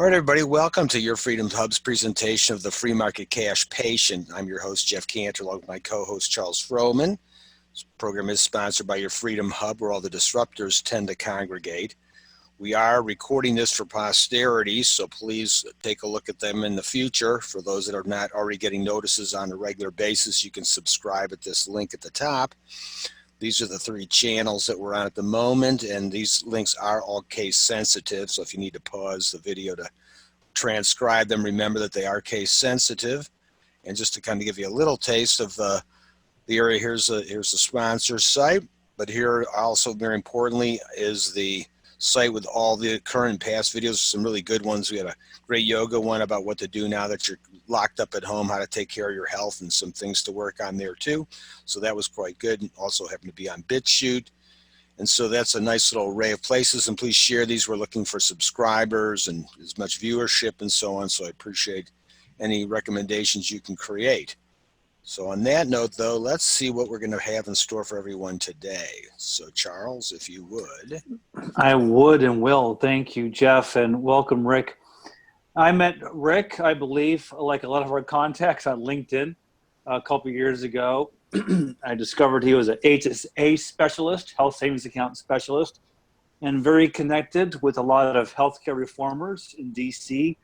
All right, everybody, welcome to Your Freedom Hub's presentation of the Free Market Cash Patient. I'm your host, Jeff Cantor, along with my co-host, Charles Froman. This program is sponsored by Your Freedom Hub, where all the disruptors tend to congregate. We are recording this for posterity, so please take a look at them in the future. For those that are not already getting notices on a regular basis, you can subscribe at this link at the top. These are the 3 channels that we're on at the moment, and these links are all case sensitive. So if you need to pause the video to transcribe them, remember that they are case sensitive. And just to kind of give you a little taste of the area, here's the sponsor site. But here also, very importantly, is the site with all the current and past videos, some really good ones. We had a great yoga one about what to do now that you're locked up at home, how to take care of your health, and some things to work on there too. So that was quite good. And also happened to be on BitChute. And so that's a nice little array of places. And please share these. We're looking for subscribers and as much viewership and so on. So I appreciate any recommendations you can create. So on that note, though, let's see what we're going to have in store for everyone today. So Charles, if you would. I would and will. Thank you, Jeff, and welcome, Rick. I met Rick, I believe, like a lot of our contacts on LinkedIn a couple years ago. I discovered he was an HSA specialist, health savings account specialist, and very connected with a lot of healthcare reformers in DC,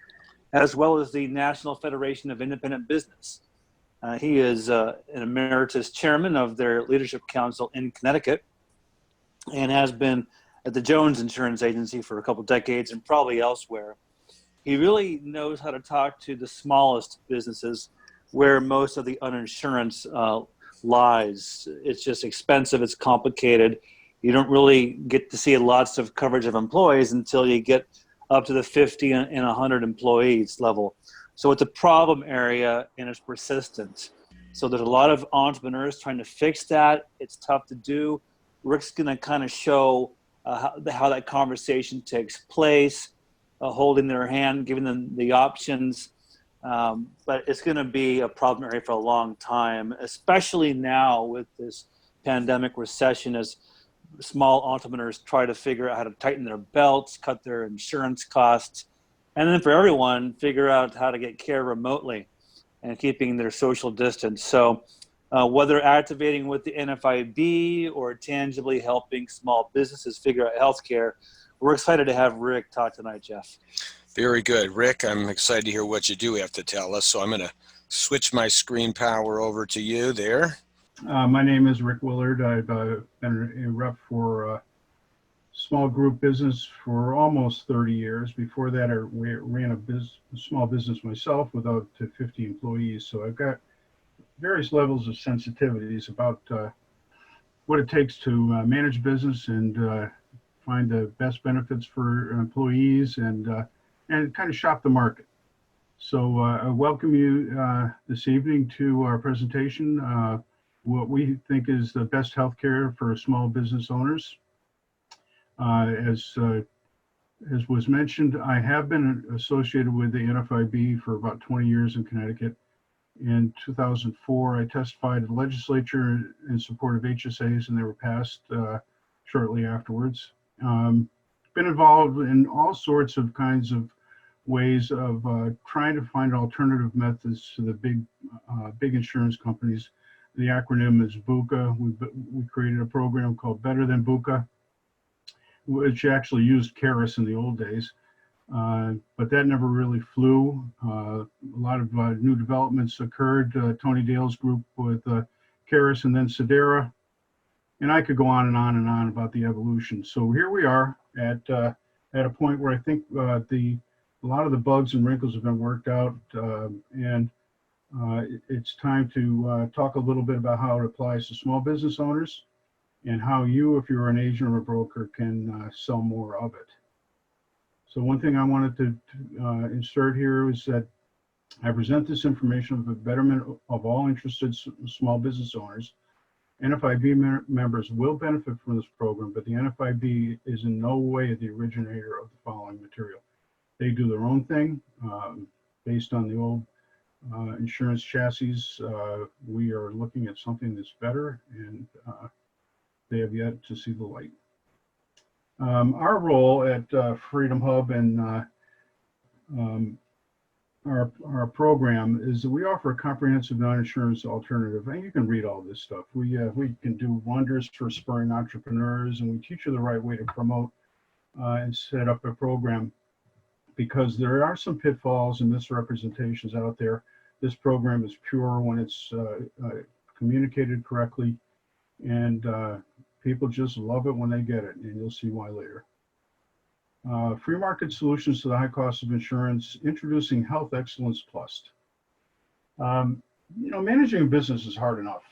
as well as the National Federation of Independent Business. He is an emeritus chairman of their leadership council in Connecticut and has been at the Jones Insurance Agency for a couple decades and probably elsewhere. He really knows how to talk to the smallest businesses where most of the uninsurance lies. It's just expensive, it's complicated. You don't really get to see lots of coverage of employees until you get up to the 50 and 100 employees level. So it's a problem area and it's persistent. So there's a lot of entrepreneurs trying to fix that. It's tough to do. Rick's going to kind of show how that conversation takes place, holding their hand, giving them the options. But it's going to be a problem area for a long time, especially now with this pandemic recession as small entrepreneurs try to figure out how to tighten their belts, cut their insurance costs, and then for everyone, figure out how to get care remotely and keeping their social distance. So whether activating with the NFIB or tangibly helping small businesses figure out healthcare, we're excited to have Rick talk tonight, Jeff. Very good. Rick, I'm excited to hear what you do have to tell us. So I'm going to switch my screen power over to you there. My name is Rick Willard. I've been a rep for small group business for almost 30 years. Before that, I ran a small business myself with up to 50 employees. So I've got various levels of sensitivities about what it takes to manage business and find the best benefits for employees and kind of shop the market. So I welcome you this evening to our presentation, what we think is the best healthcare for small business owners. As was mentioned, I have been associated with the NFIB for about 20 years in Connecticut. In 2004, I testified in the legislature in support of HSAs, and they were passed shortly afterwards. Been involved in all sorts of kinds of ways of trying to find alternative methods to the big insurance companies. The acronym is BUCA. We created a program called Better Than BUCA, which actually used CARES in the old days, but that never really flew. A lot of new developments occurred. Tony Dale's group with CARES and then Sedera, and I could go on and on and on about the evolution. So here we are at a point where I think a lot of the bugs and wrinkles have been worked out, and it's time to talk a little bit about how it applies to small business owners and how you, if you're an agent or a broker, can sell more of it. So one thing I wanted to insert here is that I present this information for the betterment of all interested small business owners. NFIB members will benefit from this program, but the NFIB is in no way the originator of the following material. They do their own thing based on the old insurance chassis. We are looking at something that's better, and they have yet to see the light. Our role at Freedom Hub and our program is that we offer a comprehensive non-insurance alternative, and you can read all this stuff. We can do wonders for spurring entrepreneurs, and we teach you the right way to promote and set up a program, because there are some pitfalls and misrepresentations out there. This program is pure when it's communicated correctly, and people just love it when they get it, and you'll see why later. Free market solutions to the high cost of insurance, introducing Health Excellence Plus. Managing a business is hard enough.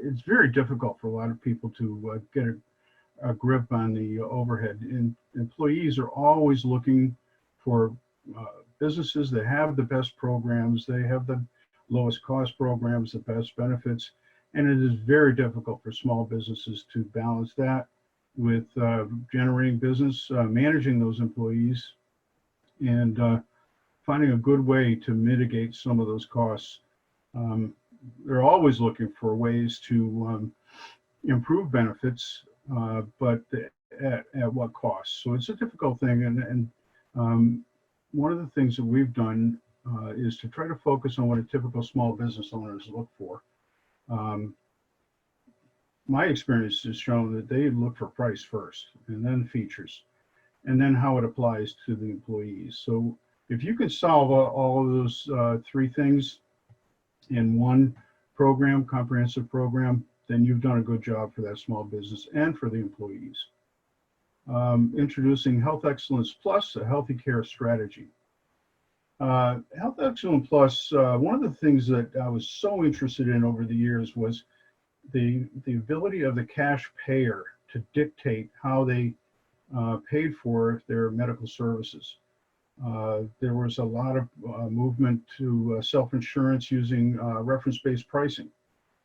It's very difficult for a lot of people to get a grip on the overhead. And employees are always looking for businesses that have the best programs, they have the lowest cost programs, the best benefits, and it is very difficult for small businesses to balance that with generating business, managing those employees, and finding a good way to mitigate some of those costs. They're always looking for ways to improve benefits, but at what cost? So it's a difficult thing, and one of the things that we've done is to try to focus on what a typical small business owners look for. My experience has shown that they look for price first, and then features, and then how it applies to the employees. So if you can solve all of those three things in one program, comprehensive program, then you've done a good job for that small business and for the employees. Introducing Health Excellence Plus, a healthy care strategy. Health Excellence Plus, one of the things that I was so interested in over the years was the ability of the cash payer to dictate how they paid for their medical services. There was a lot of movement to self-insurance using reference-based pricing.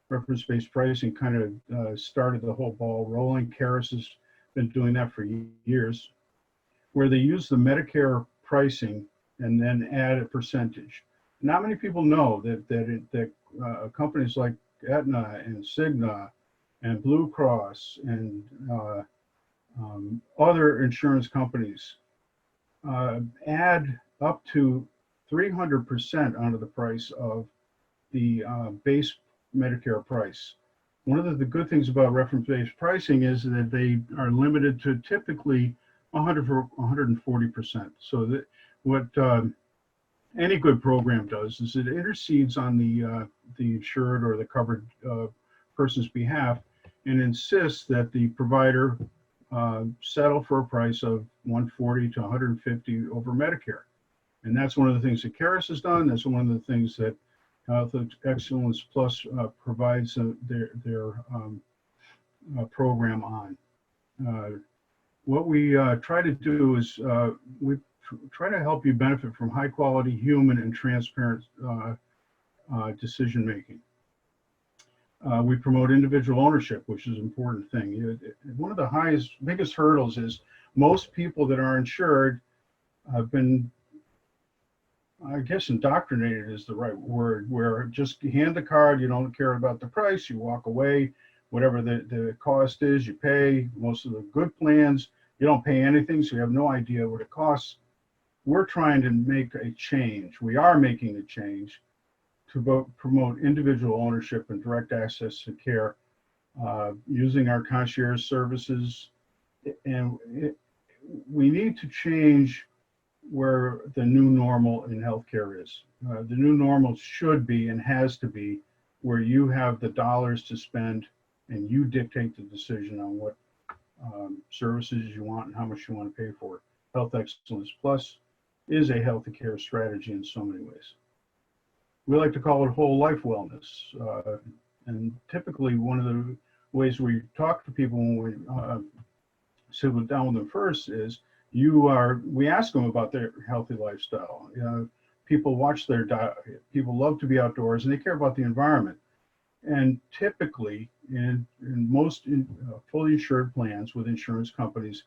Reference-based pricing kind of started the whole ball rolling. Caris has been doing that for years, where they use the Medicare pricing and then add a percentage. Not many people know that companies like Aetna and Cigna and Blue Cross and other insurance companies add up to 300% onto the price of the base Medicare price. One of the good things about reference-based pricing is that they are limited to typically 140%. So that what any good program does is it intercedes on the insured or the covered person's behalf and insists that the provider settle for a price of 140 to 150 over Medicare. And that's one of the things that Caris has done. That's one of the things that Health Excellence Plus provides their program on. What we try to do is we try to help you benefit from high quality human and transparent decision making. We promote individual ownership, which is an important thing. One of the biggest hurdles is most people that are insured have been, I guess, indoctrinated is the right word, where just hand the card, you don't care about the price, you walk away, whatever the cost is, you pay. Most of the good plans, you don't pay anything, so you have no idea what it costs. We're trying to make a change. We are making a change to promote individual ownership and direct access to care using our concierge services. And we need to change where the new normal in healthcare is. The new normal should be and has to be where you have the dollars to spend and you dictate the decision on what services you want and how much you want to pay for it. Health Excellence Plus is a healthy care strategy in so many ways. We like to call it whole life wellness. And typically one of the ways we talk to people when we sit down with them first is we ask them about their healthy lifestyle. People watch their people love to be outdoors, and they care about the environment. And typically, in most fully insured plans with insurance companies,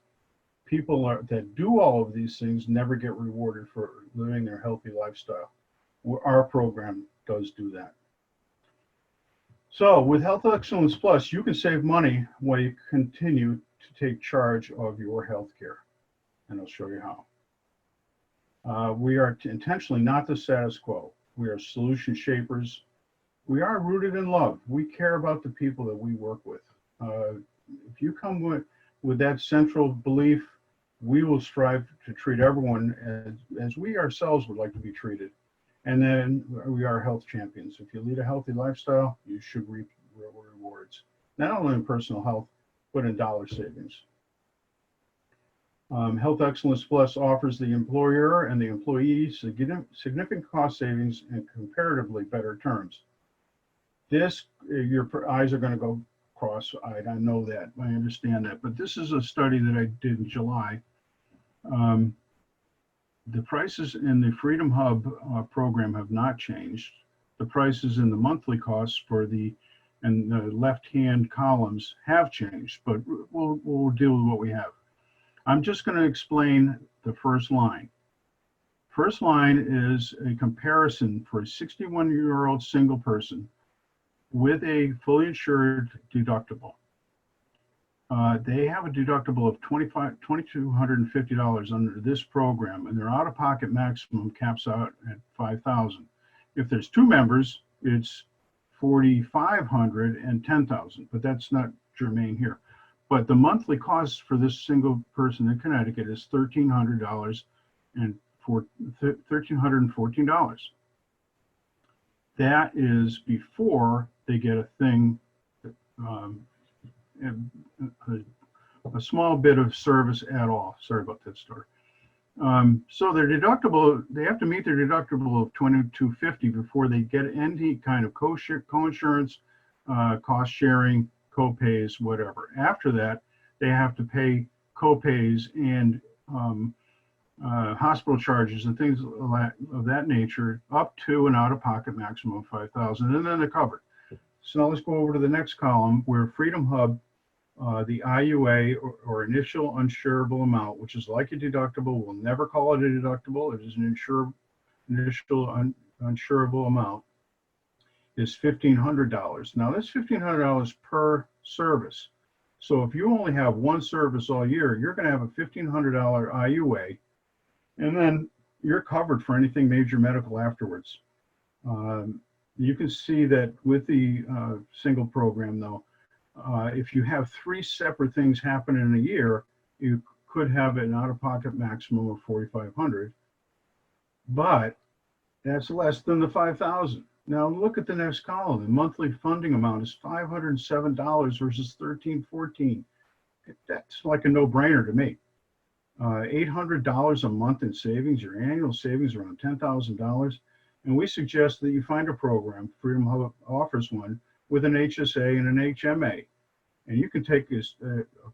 people that do all of these things never get rewarded for living their healthy lifestyle. Our program does do that. So with Health Excellence Plus, you can save money while you continue to take charge of your health care. And I'll show you how. We are intentionally not the status quo. We are solution shapers. We are rooted in love. We care about the people that we work with. If you come with that central belief, we will strive to treat everyone as we ourselves would like to be treated. And then we are health champions. If you lead a healthy lifestyle, you should reap rewards, not only in personal health, but in dollar savings. Health Excellence Plus offers the employer and the employee significant cost savings and comparatively better terms. This, your eyes are going to go cross-eyed. I know that. I understand that. But this is a study that I did in July. The prices in the Freedom Hub program have not changed. The prices in the monthly costs for the left-hand columns have changed, but we'll deal with what we have. I'm just going to explain the first line. First line is a comparison for a 61-year-old single person with a fully insured deductible. They have a deductible of $2,250 under this program, and their out-of-pocket maximum caps out at $5,000. If there's two members, it's $4,500 and $10,000, but that's not germane here. But the monthly cost for this single person in Connecticut is $1,300 and $1,314. That is before they get a thing, a small bit of service at all. Sorry about that story. So their deductible, they have to meet their deductible of $2,250 before they get any kind of co-insurance, cost sharing, co-pays, whatever. After that, they have to pay co-pays and hospital charges and things of that nature, up to an out-of-pocket maximum of $5,000, and then they're covered. So now let's go over to the next column where Freedom Hub, the IUA or initial insurable amount, which is like a deductible, we'll never call it a deductible. It is an initial insurable amount, is $1,500. Now that's $1,500 per service. So if you only have one service all year, you're going to have a $1,500 IUA, and then you're covered for anything major medical afterwards. You can see that with the single program, though, if you have three separate things happen in a year, you could have an out-of-pocket maximum of $4,500, but that's less than the $5,000. Now look at the next column. The monthly funding amount is $507 versus $1,314. That's like a no-brainer to me. $800 a month in savings, your annual savings around $10,000. And we suggest that you find a program, Freedom Hub offers one, with an HSA and an HMA. And you can take a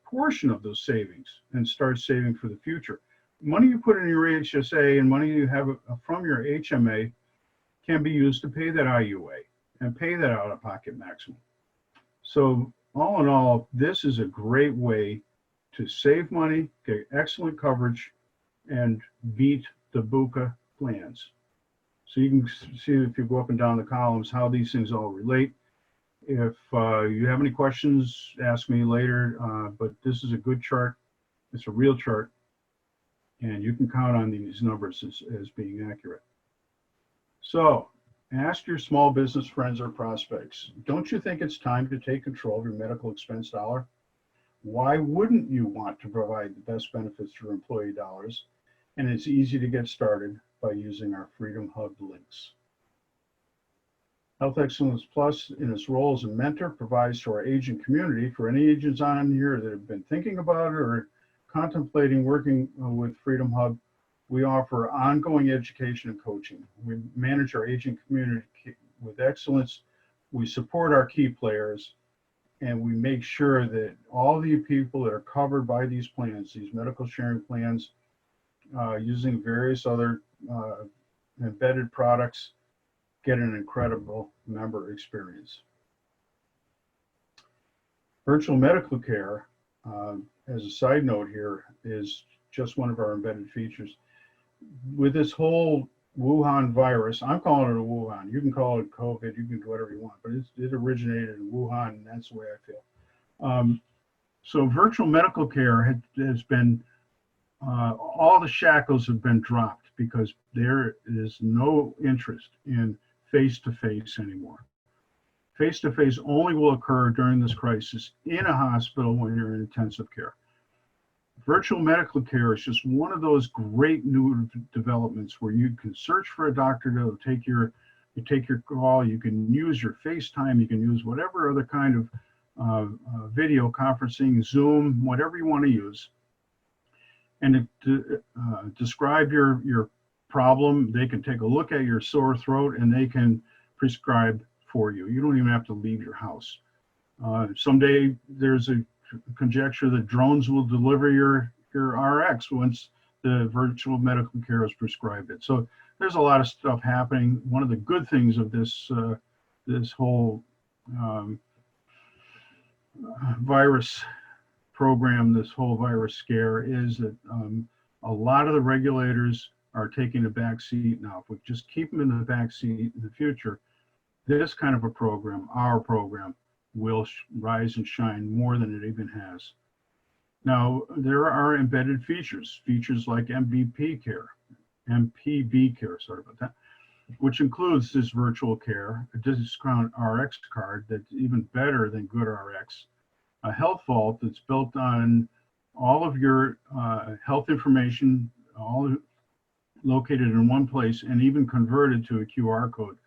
portion of those savings and start saving for the future. Money you put in your HSA and money you have from your HMA can be used to pay that IUA and pay that out-of-pocket maximum. So all in all, this is a great way to save money, get excellent coverage, and beat the BUCA plans. So you can see, if you go up and down the columns, how these things all relate. If you have any questions, ask me later, but this is a good chart. It's a real chart, and you can count on these numbers as being accurate. So ask your small business friends or prospects, don't you think it's time to take control of your medical expense dollar? Why wouldn't you want to provide the best benefits for employee dollars? And it's easy to get started by using our Freedom Hub links. Health Excellence Plus, in its role as a mentor, provides to our agent community, for any agents on here that have been thinking about or contemplating working with Freedom Hub, we offer ongoing education and coaching. We manage our agent community with excellence. We support our key players, and we make sure that all the people that are covered by these plans, these medical sharing plans, using various other embedded products, get an incredible member experience. Virtual medical care, as a side note here, is just one of our embedded features. With this whole Wuhan virus, I'm calling it a Wuhan. You can call it COVID, you can do whatever you want, but it originated in Wuhan, and that's the way I feel. So virtual medical care has been, all the shackles have been dropped because there is no interest in face-to-face anymore. Face-to-face only will occur during this crisis in a hospital when you're in intensive care. Virtual medical care is just one of those great new developments where you can search for a doctor to take your call. You can use your FaceTime. You can use whatever other kind of video conferencing, Zoom, whatever you want to use, and describe your problem. They can take a look at your sore throat and they can prescribe for you. You don't even have to leave your house. Someday there's a conjecture that drones will deliver your RX once the virtual medical care has prescribed it. So there's a lot of stuff happening. One of the good things of this this whole virus program, this whole virus scare, is that a lot of the regulators are taking a back seat now. If we just keep them in the back seat in the future, this kind of a program, our program, will rise and shine more than it even has. Now, there are embedded features like MPB care, sorry about that, which includes this virtual care, a discount RX card that's even better than good RX, a health vault that's built on all of your health information, all located in one place and even converted to a QR code.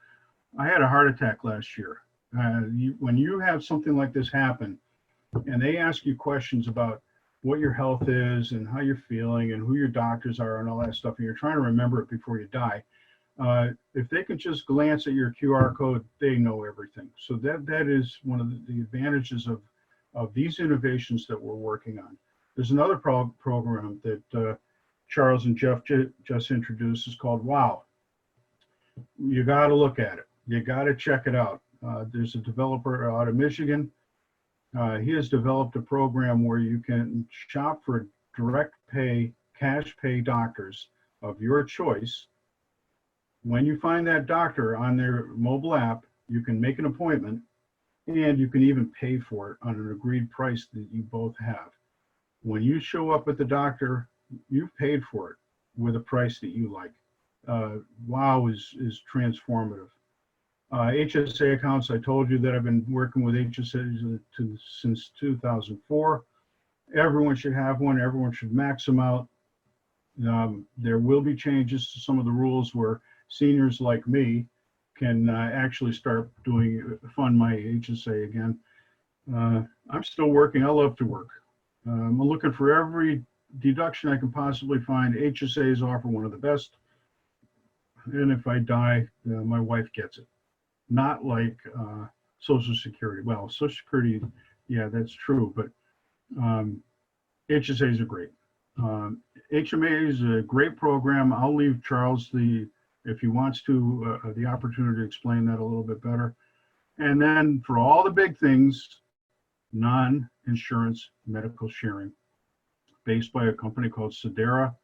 I had a heart attack last year. When you have something like this happen and they ask you questions about what your health is and how you're feeling and who your doctors are and all that stuff, and you're trying to remember it before you die, if they can just glance at your QR code, they know everything. So that is one of the advantages of these innovations that we're working on. There's another program that Charles and Jeff just introduced. Is called WOW. You got to look at it. You got to check it out. There's a developer out of Michigan. He has developed a program where you can shop for direct pay, cash pay doctors of your choice. When you find that doctor on their mobile app, you can make an appointment and you can even pay for it on an agreed price that you both have. When you show up at the doctor, you've paid for it with a price that you like. WOW is transformative. HSA accounts, I told you that I've been working with HSAs since 2004. Everyone should have one. Everyone should max them out. There will be changes to some of the rules where seniors like me can actually start fund my HSA again. I'm still working. I love to work. I'm looking for every deduction I can possibly find. HSAs offer one of the best. And if I die, my wife gets it. Not like Social Security. Well, Social Security, yeah, that's true, but HSAs are great. HMA is a great program. I'll leave Charles if he wants to, the opportunity to explain that a little bit better. And then for all the big things, non-insurance medical sharing, based by a company called Sedera.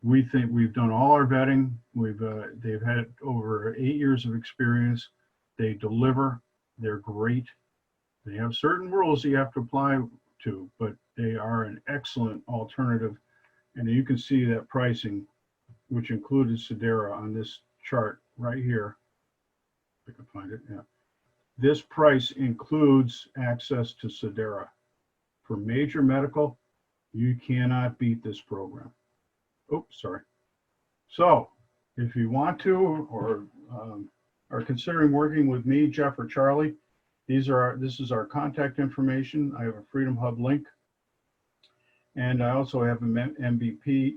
We think we've done all our vetting. They've had over 8 years of experience. They deliver. They're great. They have certain rules you have to apply to, but they are an excellent alternative. And you can see that pricing, which included Sedera on this chart right here. If I can find it, yeah. This price includes access to Sedera. For major medical, you cannot beat this program. Oops, sorry. So if you want to or are considering working with me, Jeff, or Charlie, this is our contact information. I have a Freedom Hub link. And I also have MPB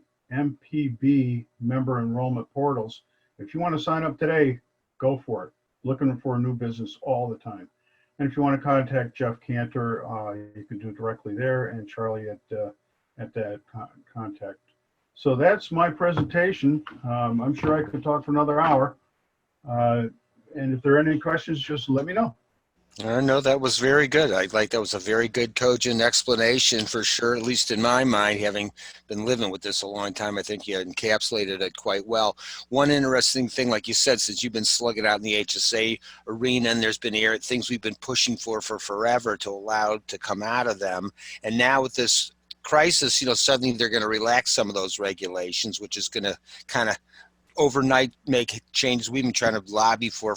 member enrollment portals. If you want to sign up today, go for it. Looking for new business all the time. And if you want to contact Jeff Cantor, you can do it directly there, and Charlie at that contact So that's my presentation. I'm sure I could talk for another hour. And if there are any questions, just let me know. No, that was very good. That was a very good, cogent explanation for sure, at least in my mind, having been living with this a long time. I think you encapsulated it quite well. One interesting thing, like you said, since you've been slugging out in the HSA arena, and there's been things we've been pushing for forever to allow to come out of them. And now with this crisis, suddenly they're going to relax some of those regulations, which is going to kind of overnight make changes we've been trying to lobby for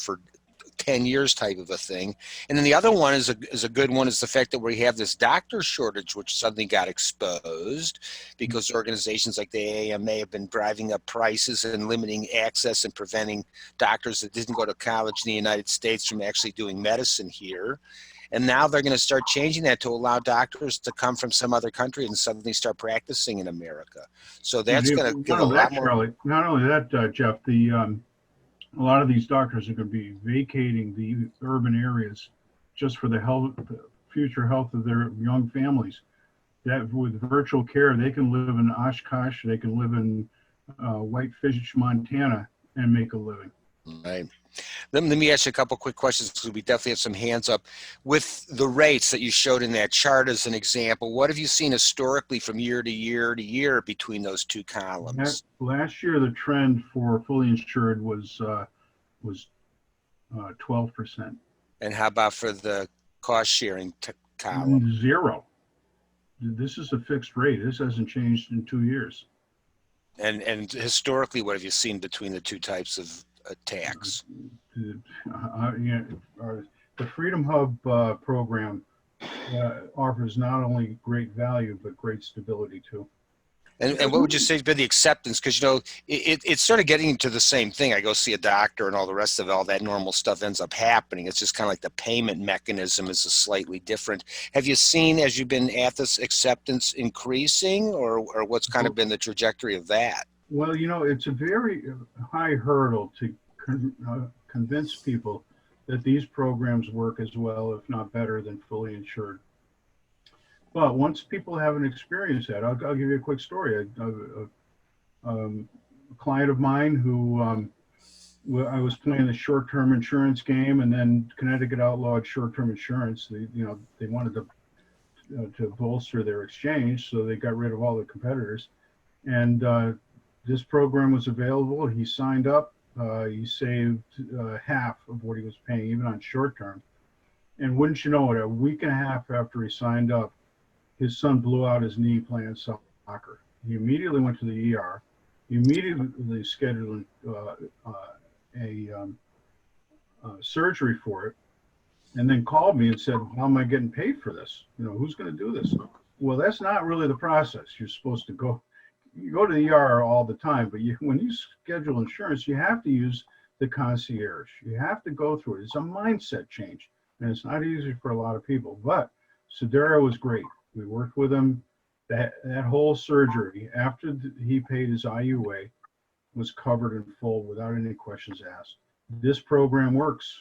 10 years type of a thing. And then the other one is a good one, is the fact that we have this doctor shortage, which suddenly got exposed because organizations like the AMA have been driving up prices and limiting access and preventing doctors that didn't go to college in the United States from actually doing medicine here. And now they're going to start changing that to allow doctors to come from some other country and suddenly start practicing in America. So that's going to give a lot more. Charlie, not only that, Jeff, a lot of these doctors are going to be vacating the urban areas just for the future health of their young families. That with virtual care, they can live in Oshkosh, they can live in Whitefish, Montana, and make a living. Right. Let me ask you a couple quick questions, because we definitely have some hands up. With the rates that you showed in that chart as an example, what have you seen historically from year to year to year between those two columns? Last year, the trend for fully insured was 12%. And how about for the cost sharing column? 0. This is a fixed rate. This hasn't changed in 2 years. And historically, what have you seen between the two types of tax? The Freedom Hub program offers not only great value, but great stability too. And what would you say has been the acceptance? Because, it's sort of getting into the same thing. I go see a doctor and all the rest of it, all that normal stuff ends up happening. It's just kind of like the payment mechanism is a slightly different. Have you seen, as you've been at this, acceptance increasing, or what's kind of been the trajectory of that? Well, it's a very high hurdle to convince people that these programs work as well, if not better, than fully insured. But once people have an experience that, I'll give you a quick story. A client of mine who I was playing the short-term insurance game, and then Connecticut outlawed short-term insurance. They wanted to bolster their exchange, so they got rid of all the competitors. And this program was available. He signed up. He saved half of what he was paying, even on short-term. And wouldn't you know it, a week and a half after he signed up, his son blew out his knee playing soccer. He immediately went to the ER. He immediately scheduled a surgery for it, and then called me and said, "How am I getting paid for this? Who's going to do this?" Well, that's not really the process. You're supposed to go. You go to the ER all the time, but when you schedule insurance, you have to use the concierge. You have to go through it. It's a mindset change, and it's not easy for a lot of people. But Sedera was great. We worked with him. That whole surgery, after he paid his IUA, was covered in full without any questions asked. This program works.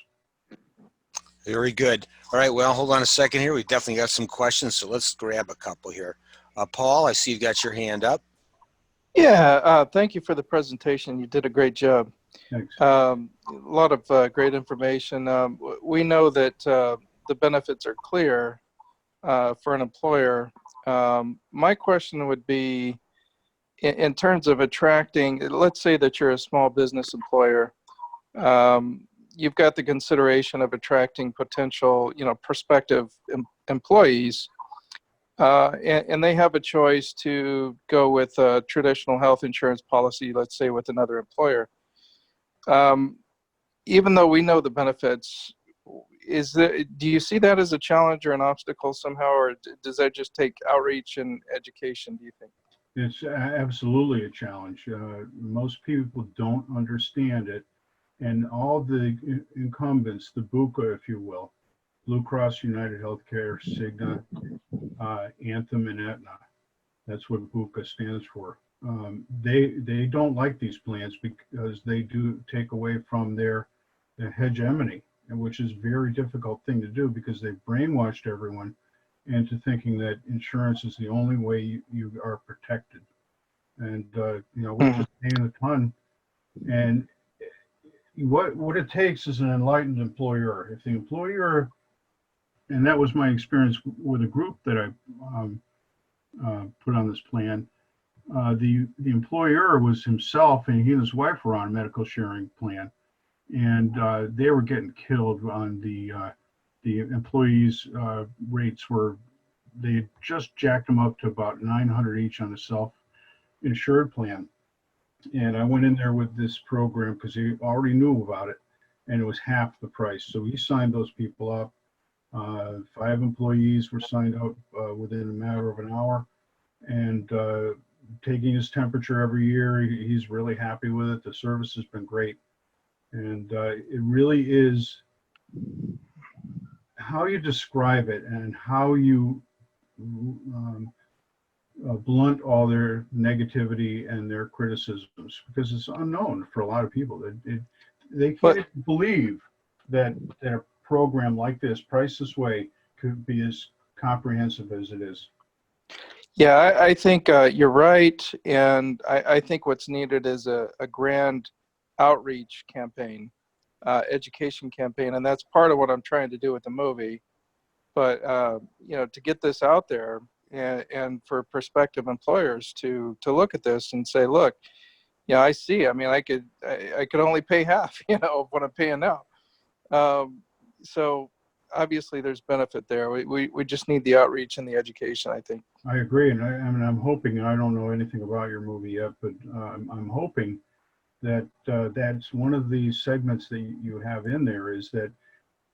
Very good. All right, well, hold on a second here. We've definitely got some questions, so let's grab a couple here. Paul, I see you've got your hand up. Yeah, thank you for the presentation. You did a great job. Thanks. A lot of great information. We know that the benefits are clear for an employer. My question would be, in terms of attracting, let's say that you're a small business employer, you've got the consideration of attracting potential, prospective employees. And they have a choice to go with a traditional health insurance policy, let's say with another employer. Even though we know the benefits, do you see that as a challenge or an obstacle somehow, or does that just take outreach and education, do you think? It's absolutely a challenge. Most people don't understand it. And all the incumbents, the BUCA, if you will, Blue Cross, United Healthcare, Cigna, Anthem, and Aetna. That's what BUCA stands for. They don't like these plans because they do take away from their hegemony, which is a very difficult thing to do because they've brainwashed everyone into thinking that insurance is the only way you are protected. and we're just paying a ton. And what it takes is an enlightened employer. If the employer, and that was my experience with a group that I put on this plan, the employer was himself, and he and his wife were on a medical sharing plan, and they were getting killed on the employees' rates were, they had just jacked them up to about $900 each on a self-insured plan. And I went in there with this program because he already knew about it, and it was half the price. So he signed those people up. 5 employees were signed up within a matter of an hour, and taking his temperature every year. He's really happy with it. The service has been great. And it really is how you describe it and how you blunt all their negativity and their criticisms, because it's unknown for a lot of people. They can't believe that a program like this, priced this way, could be as comprehensive as it is. Yeah, I think you're right, and I think what's needed is a grand outreach campaign, education campaign, and that's part of what I'm trying to do with the movie. But to get this out there, and for prospective employers to look at this and say, look, I see. I mean, I could only pay half, of what I'm paying now. So obviously there's benefit there. We just need the outreach and the education, I think. I agree, and I'm hoping, and I don't know anything about your movie yet, but I'm hoping that that's one of the segments that you have in there, is that,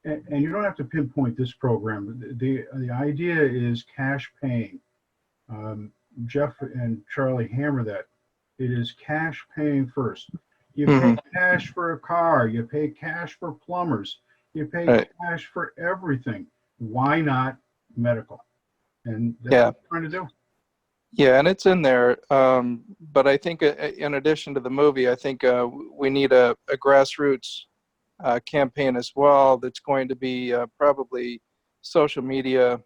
and you don't have to pinpoint this program. The idea is cash paying. Jeff and Charlie hammer that. It is cash paying first. You pay cash for a car. You pay cash for plumbers. You pay cash for everything. Why not medical? And that's what we're trying to do. Yeah, and it's in there. But I think in addition to the movie, I think we need a grassroots campaign as well. That's going to be probably social media.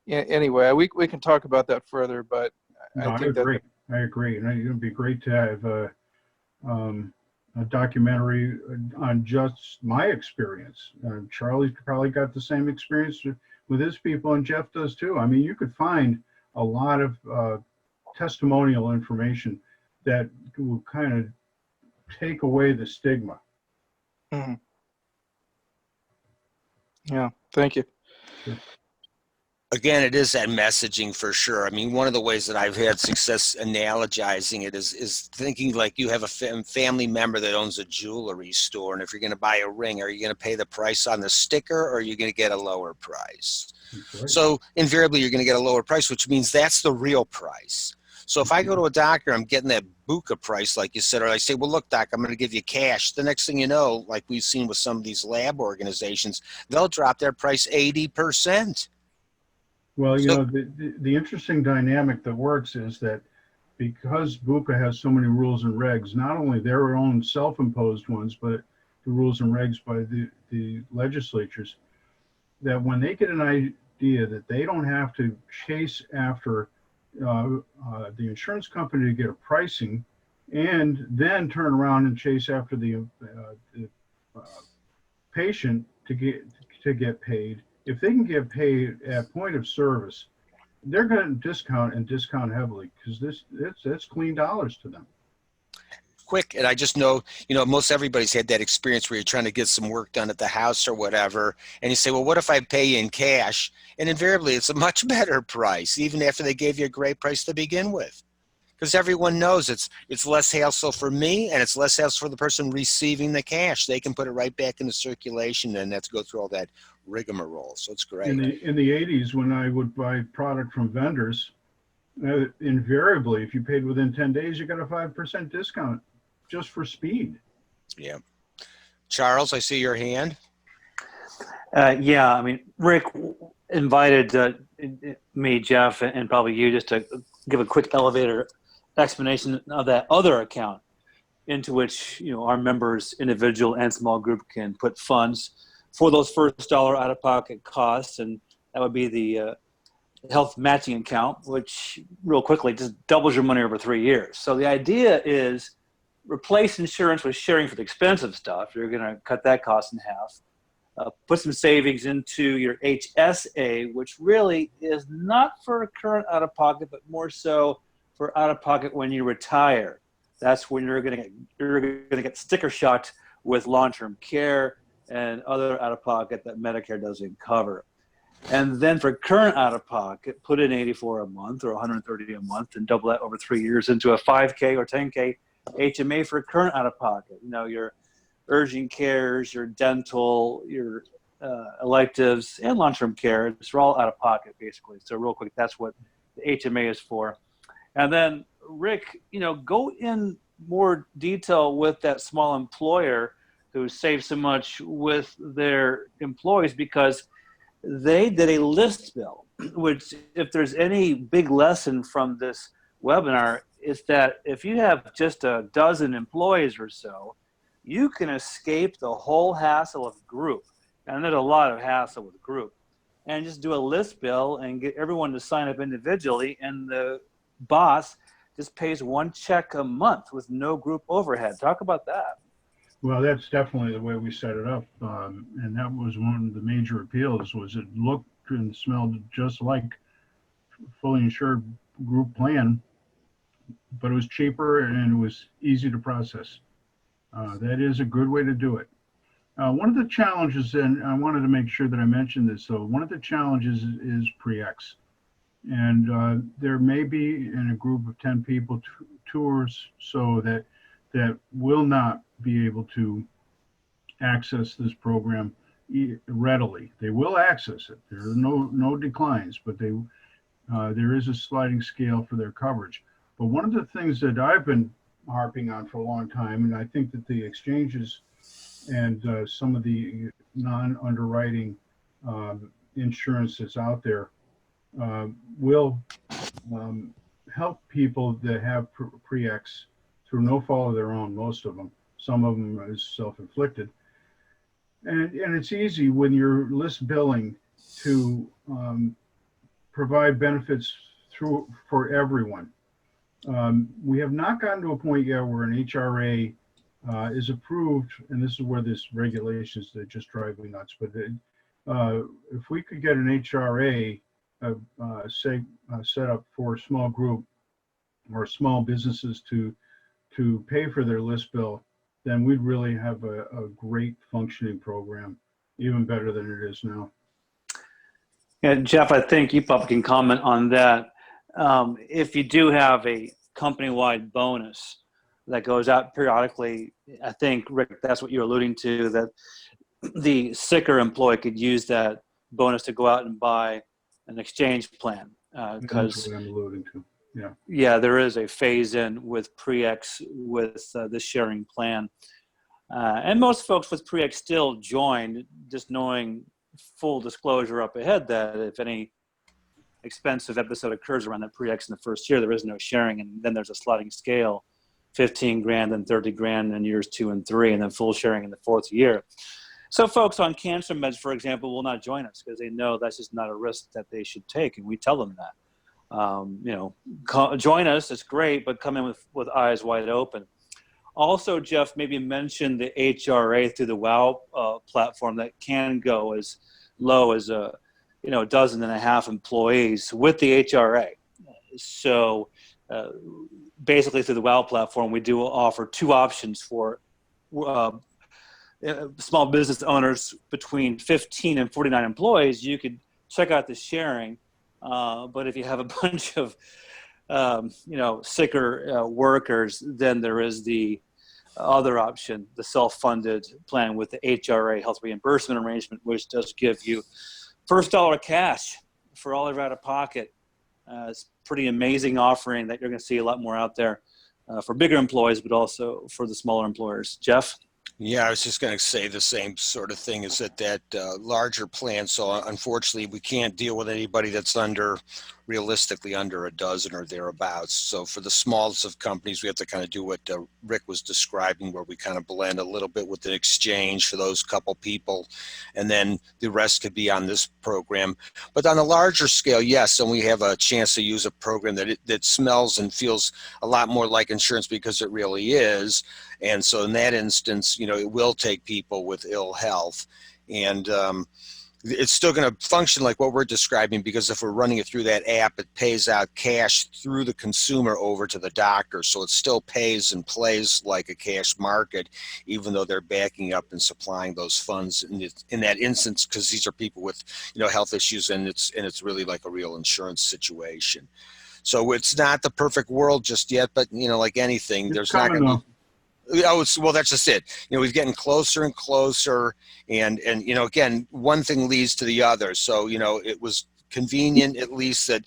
Anyway, we can talk about that further, but I agree. I agree. And it would be great to have a documentary on just my experience. Charlie's probably got the same experience with his people, and Jeff does too. I mean, you could find a lot of testimonial information that will kind of take away the stigma. Yeah, thank you. Sure. Again, it is that messaging for sure. I mean, one of the ways that I've had success analogizing it is thinking like you have a family member that owns a jewelry store, and if you're going to buy a ring, are you going to pay the price on the sticker, or are you going to get a lower price? Right. So invariably, you're going to get a lower price, which means that's the real price. So if I go to a doctor, I'm getting that buka price, like you said, or I say, well, look, doc, I'm going to give you cash. The next thing you know, like we've seen with some of these lab organizations, they'll drop their price 80%. Well, the interesting dynamic that works is that because buka has so many rules and regs, not only their own self-imposed ones, but the rules and regs by the legislatures, that when they get an idea that they don't have to chase after the insurance company to get a pricing and then turn around and chase after the patient to get paid, if they can get paid at point of service, they're going to discount heavily, because that's clean dollars to them. Quick, and I just know, most everybody's had that experience where you're trying to get some work done at the house or whatever, and you say, well, what if I pay you in cash? And invariably, it's a much better price, even after they gave you a great price to begin with. Because everyone knows it's less hassle for me, and it's less hassle for the person receiving the cash. They can put it right back into circulation and have to go through all that rigmarole. So it's great. In the 80s, when I would buy product from vendors, invariably, if you paid within 10 days, you got a 5% discount just for speed. Yeah. Charles, I see your hand. Yeah, I mean, Rick invited me, Jeff, and probably you just to give a quick elevator explanation of that other account into which our members, individual and small group, can put funds for those first dollar out-of-pocket costs, and that would be the health matching account, which real quickly just doubles your money over 3 years. So the idea is replace insurance with sharing for the expensive stuff. You're going to cut that cost in half. Put some savings into your HSA, which really is not for current out-of-pocket, but more so for out-of-pocket when you retire. That's when you're going to get sticker shocked with long-term care and other out-of-pocket that Medicare doesn't cover. And then for current out-of-pocket, put in $84 a month or $130 a month and double that over 3 years into a 5K or 10K HMA for current out-of-pocket. You know, your urgent cares, your dental, your electives, and long-term care. It's all out-of-pocket, basically. So real quick, that's what the HMA is for. And then, Rick, you know, go in more detail with that small employer who saves so much with their employees, because they did a list bill, which if there's any big lesson from this webinar, is that if you have just a dozen employees or so, you can escape the whole hassle of group. And there's a lot of hassle with group. And just do a list bill and get everyone to sign up individually, and the boss just pays one check a month with no group overhead. Talk about that. Well, that's definitely the way we set it up, and that was one of the major appeals. Was it looked and smelled just like fully insured group plan, but it was cheaper and it was easy to process. That is a good way to do it. One of the challenges, and I wanted to make sure that I mentioned this, so one of the challenges is pre-X. And there may be in a group of 10 people, two or so that will not be able to access this program readily. They will access it. There are no declines, but there is a sliding scale for their coverage. But one of the things that I've been harping on for a long time, and I think that the exchanges and some of the non-underwriting insurance that's out there will help people that have pre-X through no fault of their own, most of them. Some of them is self-inflicted. And it's easy when you're list billing to provide benefits for everyone. We have not gotten to a point yet where an HRA is approved, and this is where this regulations that just drive me nuts. But if we could get an HRA set up for a small group or small businesses to pay for their list bill, then we'd really have a great functioning program, even better than it is now. Yeah, Jeff, I think you probably can comment on that. If you do have a company-wide bonus that goes out periodically, I think, Rick, that's what you're alluding to, that the sicker employee could use that bonus to go out and buy an exchange plan. Because that's what I'm alluding to. Yeah, there is a phase-in with pre-X with the sharing plan. And most folks with pre-X still join, just knowing full disclosure up ahead that if any expensive episode occurs around that pre-X in the first year, there is no sharing, and then there's a sliding scale, 15 grand and 30 grand in years 2 and 3, and then full sharing in the 4th year. So folks on cancer meds, for example, will not join us because they know that's just not a risk that they should take, and we tell them that. Join us, it's great, but come in with eyes wide open. Also, Jeff, maybe mention the HRA through the WOW platform that can go as low as a dozen and a half employees with the HRA. So basically through the WOW platform, we do offer 2 options for small business owners between 15 and 49 employees. You could check out the sharing. But if you have a bunch of, sicker workers, then there is the other option, the self-funded plan with the HRA health reimbursement arrangement, which does give you first dollar cash for all of your out-of-pocket. It's pretty amazing offering that you're going to see a lot more out there for bigger employees, but also for the smaller employers. Jeff? Yeah, I was just going to say the same sort of thing, is that larger plan. So unfortunately, we can't deal with anybody that's under realistically under a dozen or thereabouts. So for the smallest of companies, we have to kind of do what Rick was describing, where we kind of blend a little bit with the exchange for those couple people, and then the rest could be on this program. But on a larger scale, yes, and we have a chance to use a program that smells and feels a lot more like insurance because it really is. And so in that instance, it will take people with ill health, and it's still going to function like what we're describing, because if we're running it through that app, it pays out cash through the consumer over to the doctor. So it still pays and plays like a cash market, even though they're backing up and supplying those funds in that instance, because these are people with health issues, and it's really like a real insurance situation. So it's not the perfect world just yet, but like anything, there's not going to be. Well, that's just it. We're getting closer and closer, and again, one thing leads to the other. So it was convenient, at least, that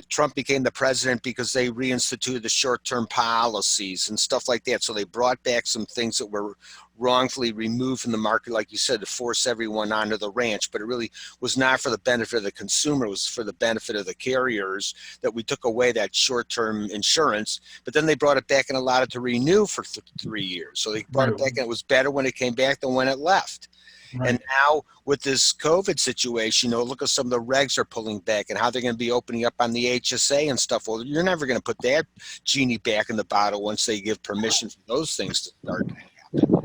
Trump became the president because they reinstituted the short-term policies and stuff like that. So they brought back some things that were wrongfully removed from the market, like you said, to force everyone onto the ranch. But it really was not for the benefit of the consumer. It was for the benefit of the carriers that we took away that short-term insurance. But then they brought it back and allowed it to renew for 3 years. So they brought it back, and it was better when it came back than when it left. Right. And now with this COVID situation, look at some of the regs are pulling back and how they're going to be opening up on the HSA and stuff. Well, you're never going to put that genie back in the bottle once they give permission for those things to start to happen.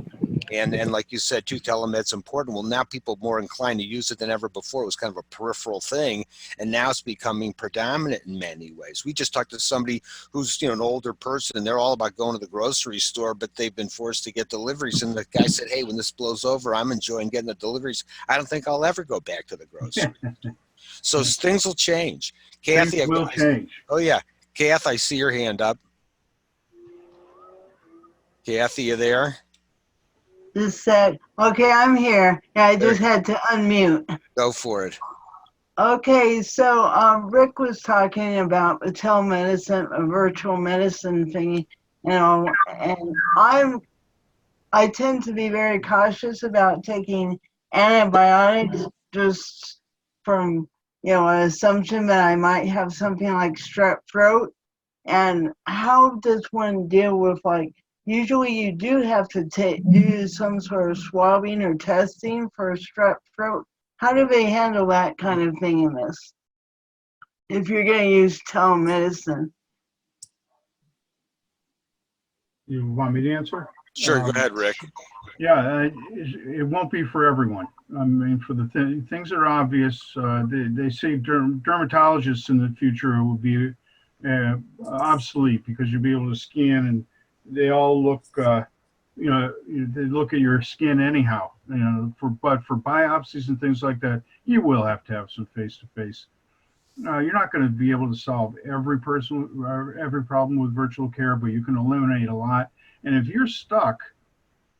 And like you said, too, telemed's important. Well, now people are more inclined to use it than ever before. It was kind of a peripheral thing, and now it's becoming predominant in many ways. We just talked to somebody who's an older person, and they're all about going to the grocery store, but they've been forced to get deliveries. And the guy said, "Hey, when this blows over, I'm enjoying getting the deliveries. I don't think I'll ever go back to the grocery." So things will change. Kathy, things will change. Oh yeah, Kath, I see your hand up. Kathy, you there? Just said, okay, I'm here. Yeah, I just had to unmute. Go for it. Okay, so Rick was talking about the telemedicine, a virtual medicine thingy, and I tend to be very cautious about taking antibiotics just from an assumption that I might have something like strep throat. And how does one deal with usually you do have to do some sort of swabbing or testing for strep throat. How do they handle that kind of thing in this? If you're going to use telemedicine. You want me to answer? Sure, go ahead, Rick. Yeah, it won't be for everyone. I mean, for the things that are obvious, they say dermatologists in the future will be obsolete because you'll be able to scan, and they all look, they look at your skin anyhow. But for biopsies and things like that, you will have to have some face-to-face. You're not going to be able to solve every problem with virtual care, but you can eliminate a lot. And if you're stuck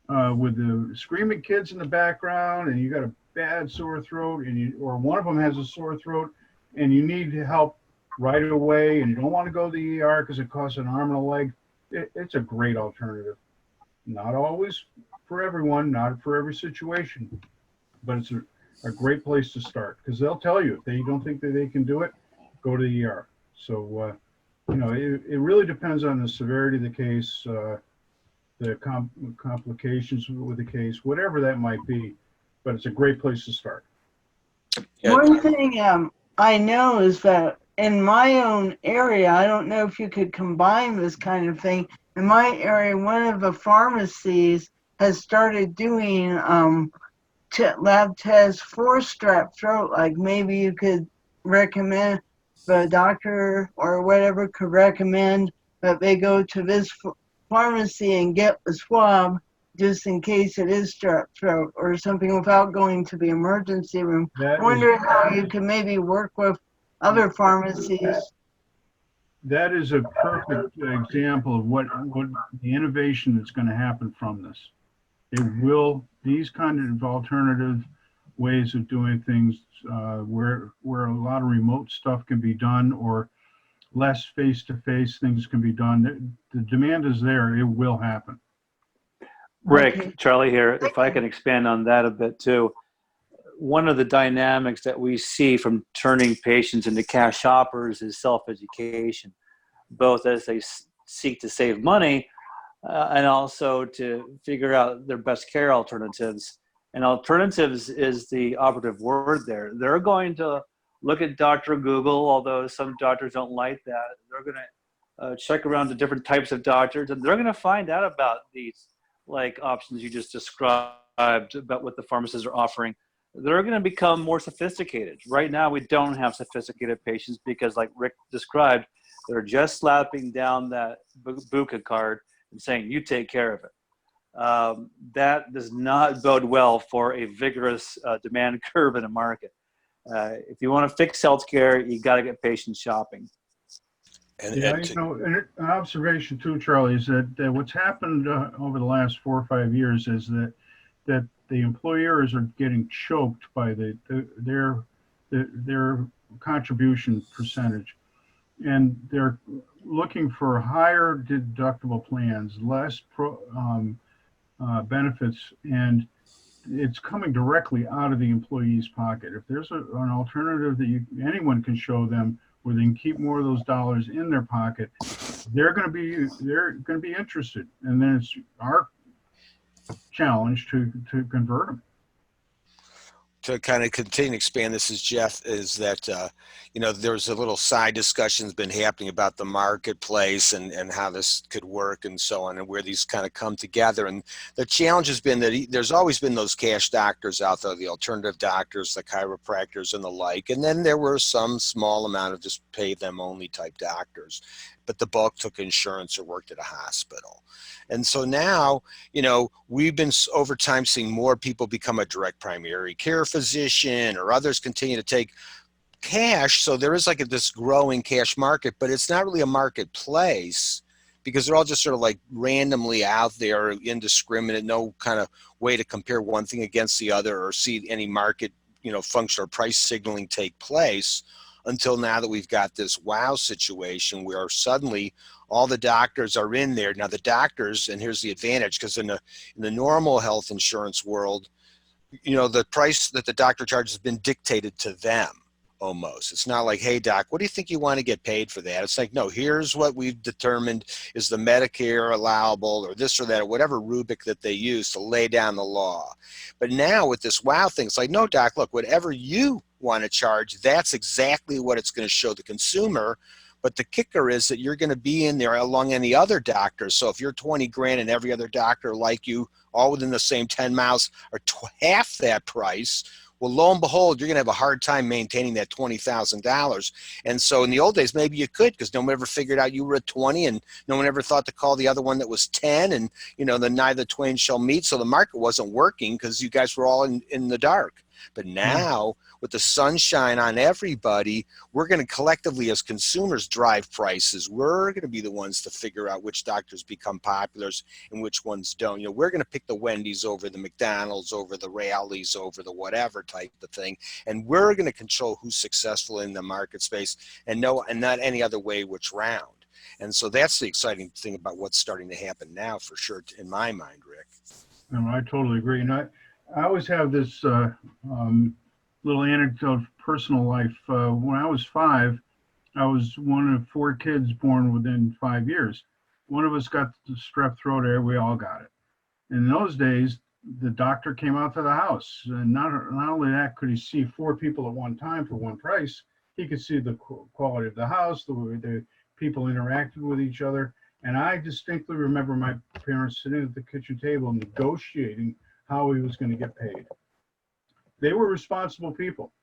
with the screaming kids in the background, and you got a bad sore throat, or one of them has a sore throat, and you need help right away, and you don't want to go to the ER because it costs an arm and a leg, it's a great alternative. Not always for everyone, not for every situation, but it's a great place to start, because they'll tell you if they don't think that they can do it, go to the ER. So, it really depends on the severity of the case, the complications with the case, whatever that might be, but it's a great place to start. One thing I know is that in my own area, I don't know if you could combine this kind of thing. In my area, one of the pharmacies has started doing lab tests for strep throat. Like maybe you could recommend, the doctor or whatever could recommend that they go to this pharmacy and get the swab just in case it is strep throat or something without going to the emergency room. I wonder how you can maybe work with other pharmacies. That is a perfect example of what the innovation that's going to happen from this. These kind of alternative ways of doing things where a lot of remote stuff can be done, or less face-to-face things can be done. The demand is there. It will happen. Rick, Charlie here. If I can expand on that a bit too. one of the dynamics that we see from turning patients into cash shoppers is self-education, both as they seek to save money and also to figure out their best care alternatives. And alternatives is the operative word there. They're going to look at Dr. Google, although some doctors don't like that. They're going to check around to different types of doctors, and they're going to find out about these like options you just described about what the pharmacists are offering. They're going to become more sophisticated. Right now, we don't have sophisticated patients because, like Rick described, they're just slapping down that buka card and saying, you take care of it. That does not bode well for a vigorous demand curve in a market. If you want to fix healthcare, you got to get patients shopping. And an observation too, Charlie, is that what's happened over the last 4 or 5 years is that the employers are getting choked by their contribution percentage, and they're looking for higher deductible plans, less benefits, and it's coming directly out of the employee's pocket. If there's an alternative that anyone can show them where they can keep more of those dollars in their pocket, they're going to be interested, and then it's our challenge to convert them. To kind of continue to expand this, is Jeff, is that there's a little side discussion that's been happening about the marketplace and how this could work and so on, and where these kind of come together. And the challenge has been that there's always been those cash doctors out there, the alternative doctors, the chiropractors and the like, and then there were some small amount of just pay them only type doctors, but the bulk took insurance or worked at a hospital. And so now, we've been over time seeing more people become a direct primary care physician, or others continue to take cash. So there is like this growing cash market, but it's not really a marketplace because they're all just sort of like randomly out there, indiscriminate, no kind of way to compare one thing against the other or see any market, function or price signaling take place, until now that we've got this wow situation where suddenly all the doctors are in there. Now the doctors, and here's the advantage, because in the normal health insurance world, the price that the doctor charges has been dictated to them almost. It's not like, hey doc, what do you think you want to get paid for that? It's like, no, here's what we've determined is the Medicare allowable, or this or that, or whatever rubric that they use to lay down the law. But now with this wow thing, it's like, no doc, look, whatever you want to charge, that's exactly what it's going to show the consumer. But the kicker is that you're going to be in there along any other doctor. So if you're 20 grand and every other doctor like you, all within the same 10 miles, are half that price, well, lo and behold, you're going to have a hard time maintaining that $20,000. And so in the old days, maybe you could, because no one ever figured out you were at 20, and no one ever thought to call the other one that was 10, and the neither twain shall meet. So the market wasn't working because you guys were all in the dark. But now, with the sunshine on everybody, we're going to collectively as consumers drive prices. We're going to be the ones to figure out which doctors become popular and which ones don't. We're going to pick the Wendy's over the McDonald's, over the Rallies, over the whatever type of thing. And we're going to control who's successful in the market space, and not any other way which round. And so that's the exciting thing about what's starting to happen now, for sure, in my mind, Rick. No, I totally agree. And I always have this little anecdote of personal life. When I was 5, I was one of 4 kids born within 5 years. One of us got the strep throat air. We all got it. In those days, the doctor came out to the house, and not only that could he see 4 people at one time for one price, he could see the quality of the house, the way the people interacted with each other. And I distinctly remember my parents sitting at the kitchen table negotiating how he was going to get paid. They were responsible people.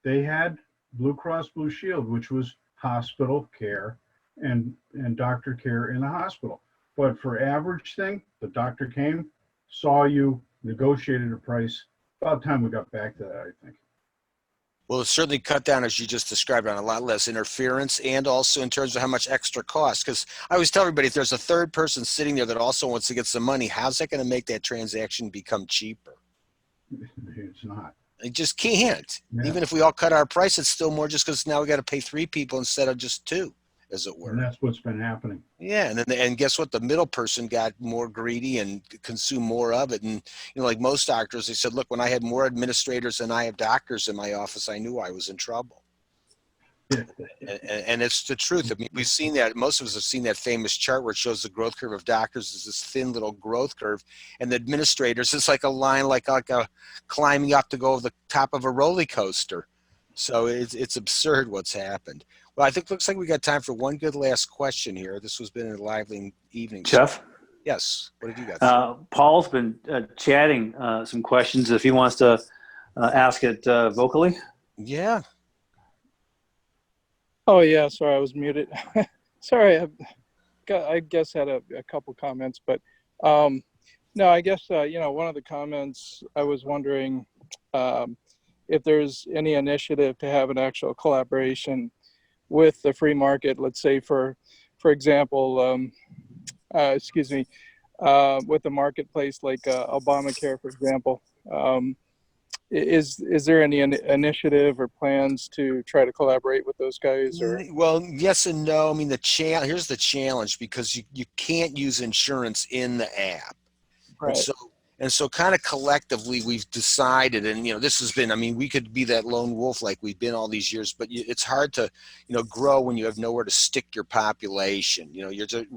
They had Blue Cross Blue Shield, which was hospital care and doctor care in the hospital. But for average thing, the doctor came, saw you, negotiated a price. About time we got back to that, I think. Well, it's certainly cut down, as you just described, on a lot less interference, and also in terms of how much extra cost. Because I always tell everybody, if there's a third person sitting there that also wants to get some money, how's that going to make that transaction become cheaper? It's not. It just can't. Yeah. Even if we all cut our price, it's still more, just because now we got to pay 3 people instead of just 2. as it were. And that's what's been happening. Yeah, and guess what? The middle person got more greedy and consumed more of it. And like most doctors, they said, "Look, when I had more administrators than I have doctors in my office, I knew I was in trouble." And it's the truth. I mean, we've seen that. Most of us have seen that famous chart where it shows the growth curve of doctors is this thin little growth curve, and the administrators is like a line, like a climbing up to go over the top of a roller coaster. So it's absurd what's happened. Well, I think looks like we got time for one good last question here. This has been a lively evening. Jeff? Yes. What have you got? Paul's been chatting some questions. If he wants to ask it vocally. Yeah. Oh yeah, sorry, I was muted. Sorry, I guess had a couple comments, but no, I guess one of the comments I was wondering if there's any initiative to have an actual collaboration with the free market. Let's say for example, with the marketplace like Obamacare, for example. Is there any initiative or plans to try to collaborate with those guys? Or well, yes and no. I mean, here's the challenge, because you can't use insurance in the app, right. And so kind of collectively we've decided, and this has been, I mean, we could be that lone wolf like we've been all these years, but it's hard to grow when you have nowhere to stick your population.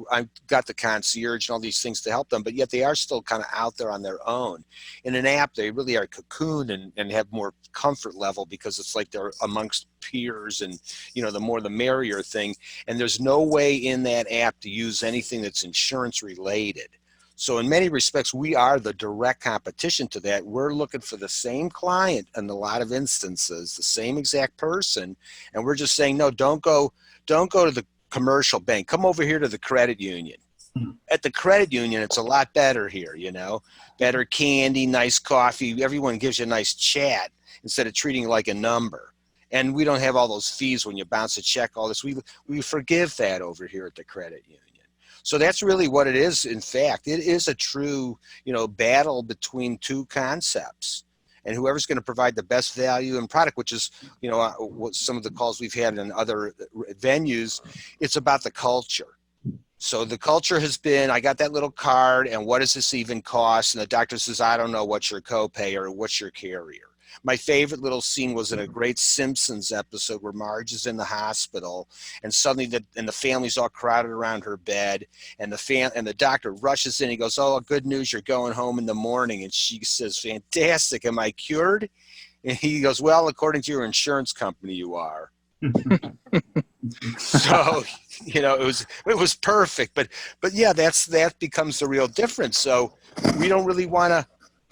I've got the concierge and all these things to help them, but yet they are still kind of out there on their own. In an app, they really are cocooned and have more comfort level, because it's like they're amongst peers, and the more the merrier thing. And there's no way in that app to use anything that's insurance related. So in many respects, we are the direct competition to that. We're looking for the same client in a lot of instances, the same exact person. And we're just saying, no, don't go to the commercial bank. Come over here to the credit union. At the credit union, it's a lot better here, better candy, nice coffee. Everyone gives you a nice chat instead of treating you like a number. And we don't have all those fees when you bounce a check, all this. We forgive that over here at the credit union. So that's really what it is. In fact, it is a true, battle between two concepts, and whoever's going to provide the best value and product, which is, what some of the calls we've had in other venues, it's about the culture. So the culture has been, I got that little card, and what does this even cost? And the doctor says, I don't know, what's your copay or what's your carrier? My favorite little scene was in a great Simpsons episode where Marge is in the hospital, and suddenly the family's all crowded around her bed, and the doctor rushes in. He goes, "Oh, good news, you're going home in the morning." And she says, "Fantastic, am I cured?" And he goes, "Well, according to your insurance company, you are." So, it was perfect, but yeah, that becomes the real difference. So we don't really want to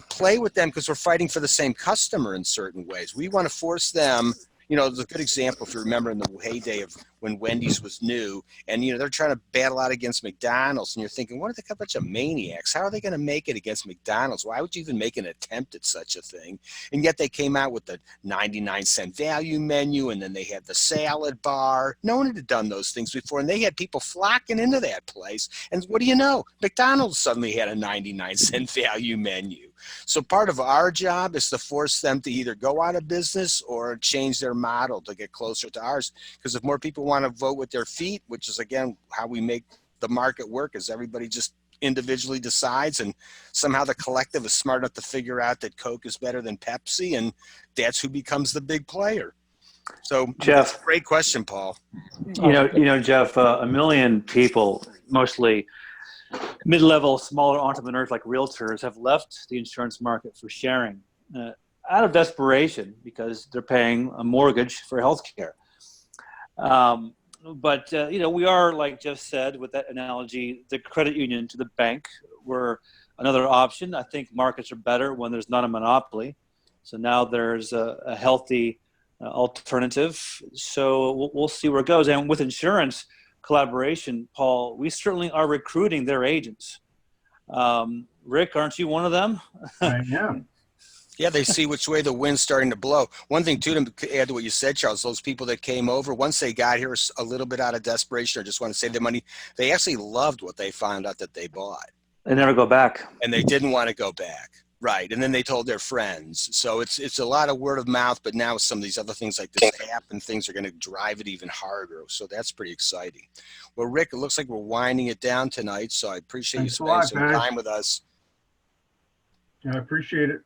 play with them because we're fighting for the same customer in certain ways. We want to force them. There's a good example, if you remember, in the heyday of when Wendy's was new, and they're trying to battle out against McDonald's, and you're thinking, what are they, a bunch of maniacs? How are they going to make it against McDonald's? Why would you even make an attempt at such a thing? And yet they came out with the 99-cent value menu, and then they had the salad bar. No one had done those things before, and they had people flocking into that place. And what do you know? McDonald's suddenly had a 99-cent value menu. So part of our job is to force them to either go out of business or change their model to get closer to ours. Because if more people want to vote with their feet, which is, again, how we make the market work, is everybody just individually decides, and somehow the collective is smart enough to figure out that Coke is better than Pepsi, and that's who becomes the big player. So, Jeff, great question, Paul. Jeff, a million people, mostly mid-level, smaller entrepreneurs like realtors, have left the insurance market for sharing out of desperation because they're paying a mortgage for healthcare. But we are, like Jeff said, with that analogy, the credit union to the bank. We're another option. I think markets are better when there's not a monopoly. So now there's a healthy alternative. So we'll see where it goes. And with insurance collaboration, Paul, we certainly are recruiting their agents. Rick, aren't you one of them? I am. Yeah, they see which way the wind's starting to blow. One thing, too, to add to what you said, Charles, those people that came over, once they got here a little bit out of desperation or just want to save their money, they actually loved what they found out that they bought. They never go back. And they didn't want to go back. Right, and then they told their friends. So it's a lot of word of mouth, but now some of these other things like this app and things are going to drive it even harder. So that's pretty exciting. Well, Rick, it looks like we're winding it down tonight, so I appreciate you Thanks a spending lot, some guys. time with us. Yeah, I appreciate it.